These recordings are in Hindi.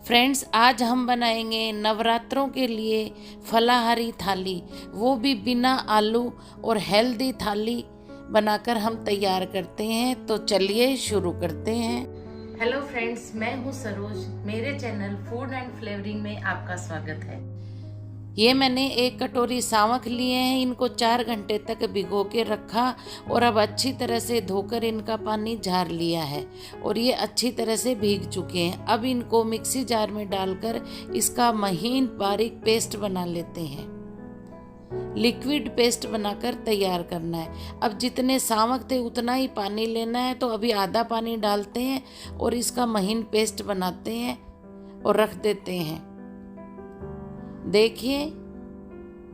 फ्रेंड्स, आज हम बनाएंगे नवरात्रों के लिए फलाहारी थाली, वो भी बिना आलू और हेल्दी थाली बनाकर हम तैयार करते हैं। तो चलिए शुरू करते हैं। हेलो फ्रेंड्स, मैं हूँ सरोज। मेरे चैनल फूड एंड फ्लेवरिंग में आपका स्वागत है। ये मैंने एक कटोरी सावक लिए हैं, इनको 4 घंटे तक भिगो के रखा और अब अच्छी तरह से धोकर इनका पानी झार लिया है और ये अच्छी तरह से भीग चुके हैं। अब इनको मिक्सी जार में डालकर इसका महीन बारीक पेस्ट बना लेते हैं। लिक्विड पेस्ट बनाकर तैयार करना है। अब जितने सावक थे उतना ही पानी लेना है, तो अभी आधा पानी डालते हैं और इसका महीन पेस्ट बनाते हैं और रख देते हैं। देखिए,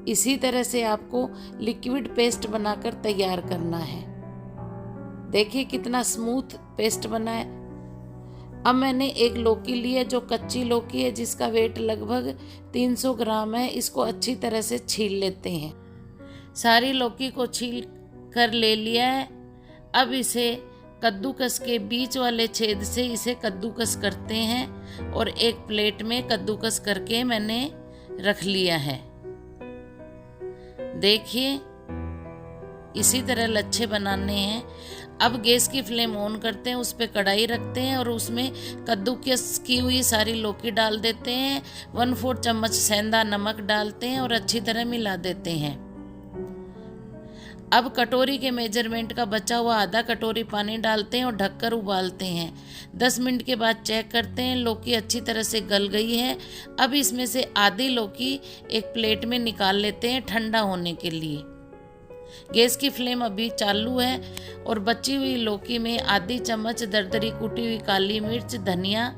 इसी तरह से आपको लिक्विड पेस्ट बनाकर तैयार करना है। देखिए कितना स्मूथ पेस्ट बना है। अब मैंने एक लौकी ली है, जो कच्ची लौकी है, जिसका वेट लगभग 300 ग्राम है। इसको अच्छी तरह से छील लेते हैं। सारी लौकी को छील कर ले लिया है। अब इसे कद्दूकस के बीच वाले छेद से इसे कद्दूकस करते हैं और एक प्लेट में कद्दूकस करके मैंने रख लिया है। देखिए, इसी तरह लच्छे बनाने हैं। अब गैस की फ्लेम ऑन करते हैं, उस पर कढ़ाई रखते हैं और उसमें कद्दूकस की हुई सारी लौकी डाल देते हैं। 1/4 चम्मच सेंधा नमक डालते हैं और अच्छी तरह मिला देते हैं। अब कटोरी के मेजरमेंट का बचा हुआ आधा कटोरी पानी डालते हैं और ढककर उबालते हैं। 10 मिनट के बाद चेक करते हैं, लौकी अच्छी तरह से गल गई है। अब इसमें से आधी लौकी एक प्लेट में निकाल लेते हैं ठंडा होने के लिए। गैस की फ्लेम अभी चालू है और बची हुई लौकी में आधी चम्मच दरदरी कुटी हुई काली मिर्च, धनिया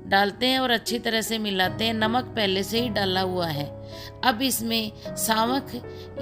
डालते हैं और अच्छी तरह से मिलाते हैं। नमक पहले से ही डाला हुआ है। अब इसमें सावक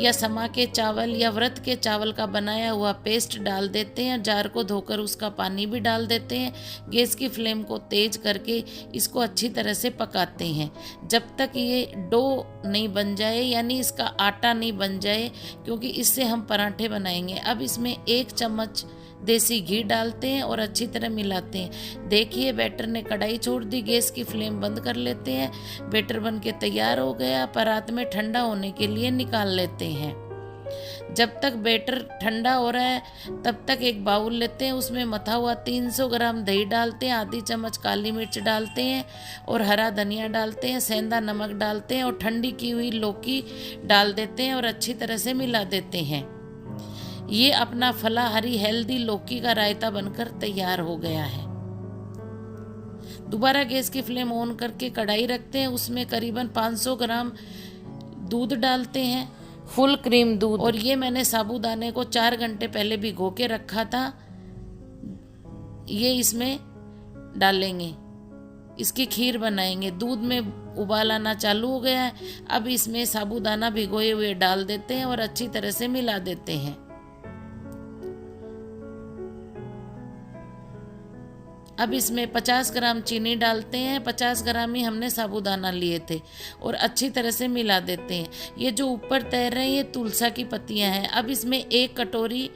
या समा के चावल या व्रत के चावल का बनाया हुआ पेस्ट डाल देते हैं। जार को धोकर उसका पानी भी डाल देते हैं। गैस की फ्लेम को तेज करके इसको अच्छी तरह से पकाते हैं जब तक ये डो नहीं बन जाए, यानी इसका आटा नहीं बन जाए, क्योंकि इससे हम पराठे बनाएंगे। अब इसमें 1 चम्मच देसी घी डालते हैं और अच्छी तरह मिलाते हैं। देखिए, बैटर ने कढ़ाई छोड़ दी। गैस की फ्लेम बंद कर लेते हैं। बैटर बन के तैयार हो गया। परात में ठंडा होने के लिए निकाल लेते हैं। जब तक बैटर ठंडा हो रहा है तब तक एक बाउल लेते हैं, उसमें मथा हुआ 300 ग्राम दही डालते हैं, आधी चम्मच काली मिर्च डालते हैं और हरा धनिया डालते हैं, सेंधा नमक डालते हैं और ठंडी की हुई लौकी डाल देते हैं और अच्छी तरह से मिला देते हैं। ये अपना फलाहारी हेल्दी लौकी का रायता बनकर तैयार हो गया है। दोबारा गैस की फ्लेम ऑन करके कढ़ाई रखते हैं, उसमें करीबन 500 ग्राम दूध डालते हैं, फुल क्रीम दूध। और ये मैंने साबूदाने को 4 घंटे पहले भिगो के रखा था, ये इसमें डालेंगे। इसकी खीर बनाएंगे। दूध में उबाल आना चालू हो गया है। अब इसमें साबूदाना भिगोए हुए डाल देते हैं और अच्छी तरह से मिला देते हैं। अब इसमें 50 ग्राम चीनी डालते हैं। 50 ग्राम ही हमने साबूदाना लिए थे और अच्छी तरह से मिला देते हैं। ये जो ऊपर तैर रहे हैं ये तुलसा की पत्तियां हैं। अब इसमें 1 कटोरी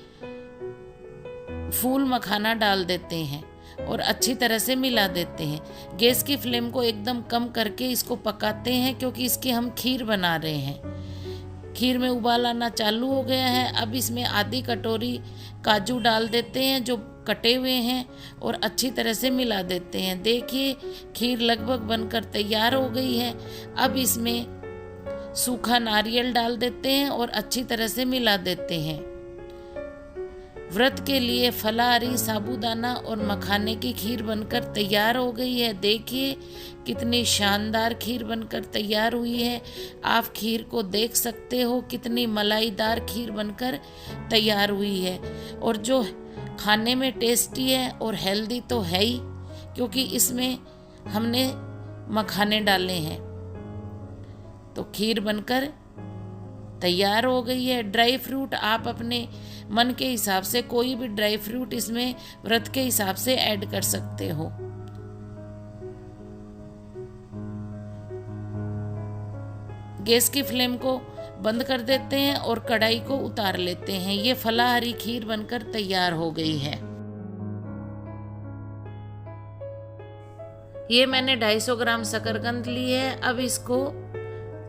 फूल मखाना डाल देते हैं और अच्छी तरह से मिला देते हैं। गैस की फ्लेम को एकदम कम करके इसको पकाते हैं, क्योंकि इसकी हम खीर बना रहे हैं। खीर में उबाल आना चालू हो गया है। अब इसमें आधी कटोरी काजू डाल देते हैं जो कटे हुए हैं और अच्छी तरह से मिला देते हैं। देखिए, खीर लगभग बनकर तैयार हो गई है। अब इसमें सूखा नारियल डाल देते हैं और अच्छी तरह से मिला देते हैं। व्रत के लिए फलाहारी साबूदाना और मखाने की खीर बनकर तैयार हो गई है। देखिए कितनी शानदार खीर बनकर तैयार हुई है। आप खीर को देख सकते हो, कितनी मलाईदार खीर बनकर तैयार हुई है और जो खाने में टेस्टी है और हेल्दी तो है ही, क्योंकि इसमें हमने मखाने डाले हैं। तो खीर बनकर तैयार हो गई है। ड्राई फ्रूट आप अपने मन के हिसाब से कोई भी ड्राई फ्रूट इसमें व्रत के हिसाब से ऐड कर सकते हो। गैस की फ्लेम को बंद कर देते हैं और कढ़ाई को उतार लेते हैं। ये फलाहारी खीर बनकर तैयार हो गई है। ये मैंने 250 ग्राम शकरकंद ली है। अब इसको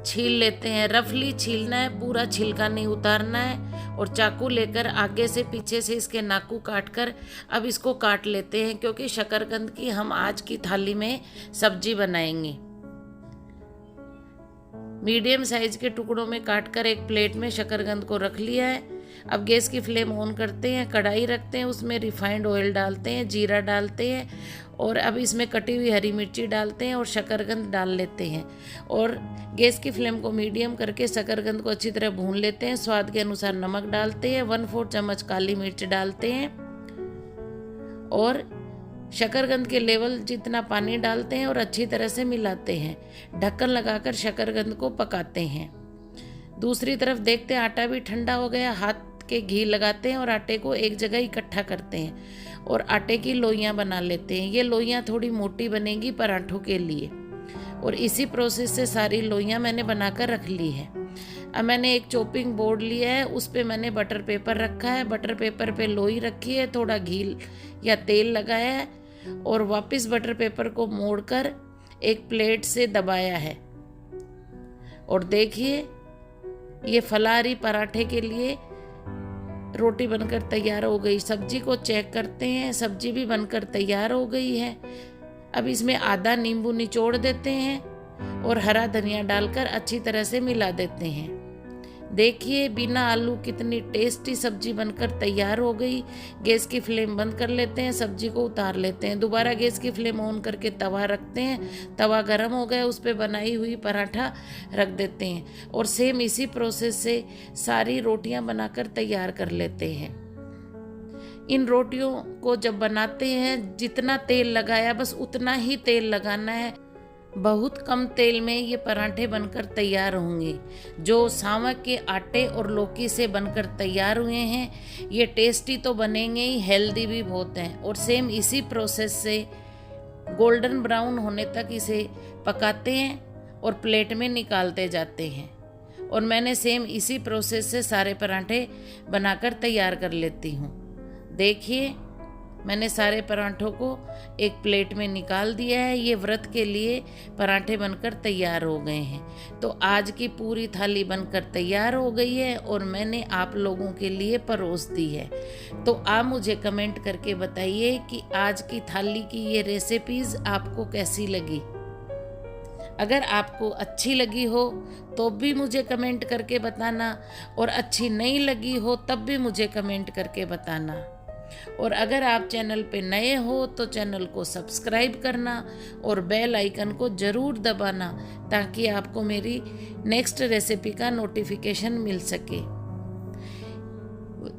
छील लेते हैं। रफली छीलना है, पूरा छिलका नहीं उतारना है। और चाकू लेकर आगे से पीछे से इसके नाकू काट कर अब इसको काट लेते हैं, क्योंकि शकरकंद की हम आज की थाली में सब्जी बनाएंगे। मीडियम साइज के टुकड़ों में काटकर एक प्लेट में शकरकंद को रख लिया है। अब गैस की फ्लेम ऑन करते हैं, कढ़ाई रखते हैं, उसमें रिफाइंड ऑयल डालते हैं, जीरा डालते हैं और अब इसमें कटी हुई हरी मिर्ची डालते हैं और शकरकंद डाल लेते हैं। और गैस की फ्लेम को मीडियम करके शकरकंद को अच्छी तरह भून लेते हैं। स्वाद के अनुसार नमक डालते हैं, 1/4 चम्मच काली मिर्च डालते हैं और शकरकंद के लेवल जितना पानी डालते हैं और अच्छी तरह से मिलाते हैं। ढक्कन लगाकर शकरकंद को पकाते हैं। दूसरी तरफ देखते हैं आटा भी ठंडा हो गया। हाथ के घी लगाते हैं और आटे को एक जगह इकट्ठा करते हैं और आटे की लोइयां बना लेते हैं। ये लोइयां थोड़ी मोटी बनेगी पराठों के लिए। और इसी प्रोसेस से सारी लोइयां मैंने बनाकर रख ली है। अब मैंने एक चॉपिंग बोर्ड लिया है, उस पे मैंने बटर पेपर रखा है। बटर पेपर पे लोई रखी है, थोड़ा घी या तेल लगाया है और वापस बटर पेपर को मोड़कर एक प्लेट से दबाया है। और देखिए ये फलारी पराठे के लिए रोटी बनकर तैयार हो गई। सब्जी को चेक करते हैं, सब्जी भी बनकर तैयार हो गई है। अब इसमें आधा नींबू निचोड़ देते हैं और हरा धनिया डालकर अच्छी तरह से मिला देते हैं। देखिए बिना आलू कितनी टेस्टी सब्जी बनकर तैयार हो गई। गैस की फ्लेम बंद कर लेते हैं, सब्जी को उतार लेते हैं। दोबारा गैस की फ्लेम ऑन करके तवा रखते हैं। तवा गर्म हो गया, उस पर बनाई हुई पराठा रख देते हैं और सेम इसी प्रोसेस से सारी रोटियां बनाकर तैयार कर लेते हैं। इन रोटियों को जब बनाते हैं जितना तेल लगाया बस उतना ही तेल लगाना है। बहुत कम तेल में ये पराठे बनकर तैयार होंगे, जो सावक के आटे और लौकी से बनकर तैयार हुए हैं। ये टेस्टी तो बनेंगे ही, हेल्दी भी बहुत हैं। और सेम इसी प्रोसेस से गोल्डन ब्राउन होने तक इसे पकाते हैं और प्लेट में निकालते जाते हैं। और मैंने सेम इसी प्रोसेस से सारे पराठे बनाकर तैयार कर लेती हूँ। देखिए मैंने सारे पराठों को एक प्लेट में निकाल दिया है। ये व्रत के लिए पराठे बनकर तैयार हो गए हैं। तो आज की पूरी थाली बनकर तैयार हो गई है और मैंने आप लोगों के लिए परोस दी है। तो आप मुझे कमेंट करके बताइए कि आज की थाली की ये रेसिपीज़ आपको कैसी लगी। अगर आपको अच्छी लगी हो तो भी मुझे कमेंट करके बताना, और अच्छी नहीं लगी हो तब भी मुझे कमेंट करके बताना। और अगर आप चैनल पे नए हो तो चैनल को सब्सक्राइब करना और बेल आइकन को ज़रूर दबाना, ताकि आपको मेरी नेक्स्ट रेसिपी का नोटिफिकेशन मिल सके।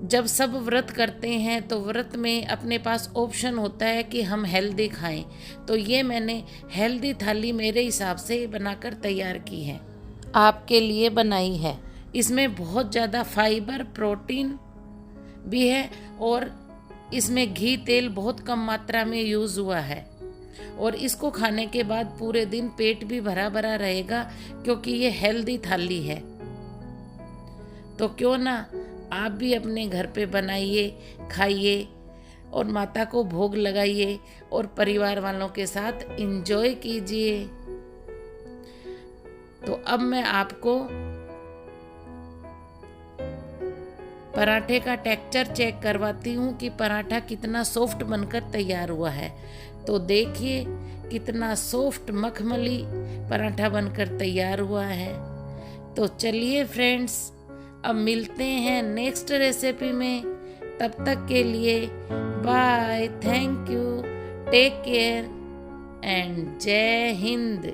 जब सब व्रत करते हैं तो व्रत में अपने पास ऑप्शन होता है कि हम हेल्दी खाएं, तो ये मैंने हेल्दी थाली मेरे हिसाब से बनाकर तैयार की है, आपके लिए बनाई है। इसमें बहुत ज़्यादा फाइबर, प्रोटीन भी है और इसमें घी तेल बहुत कम मात्रा में यूज़ हुआ है। और इसको खाने के बाद पूरे दिन पेट भी भरा भरा रहेगा, क्योंकि ये हेल्दी थाली है। तो क्यों ना आप भी अपने घर पे बनाइए, खाइए और माता को भोग लगाइए और परिवार वालों के साथ एंजॉय कीजिए। तो अब मैं आपको पराठे का टेक्सचर चेक करवाती हूँ कि पराठा कितना सॉफ्ट बनकर तैयार हुआ है। तो देखिए कितना सॉफ्ट मखमली पराठा बनकर तैयार हुआ है। तो चलिए फ्रेंड्स, अब मिलते हैं नेक्स्ट रेसिपी में। तब तक के लिए bye, thank you, take care and Jai Hind.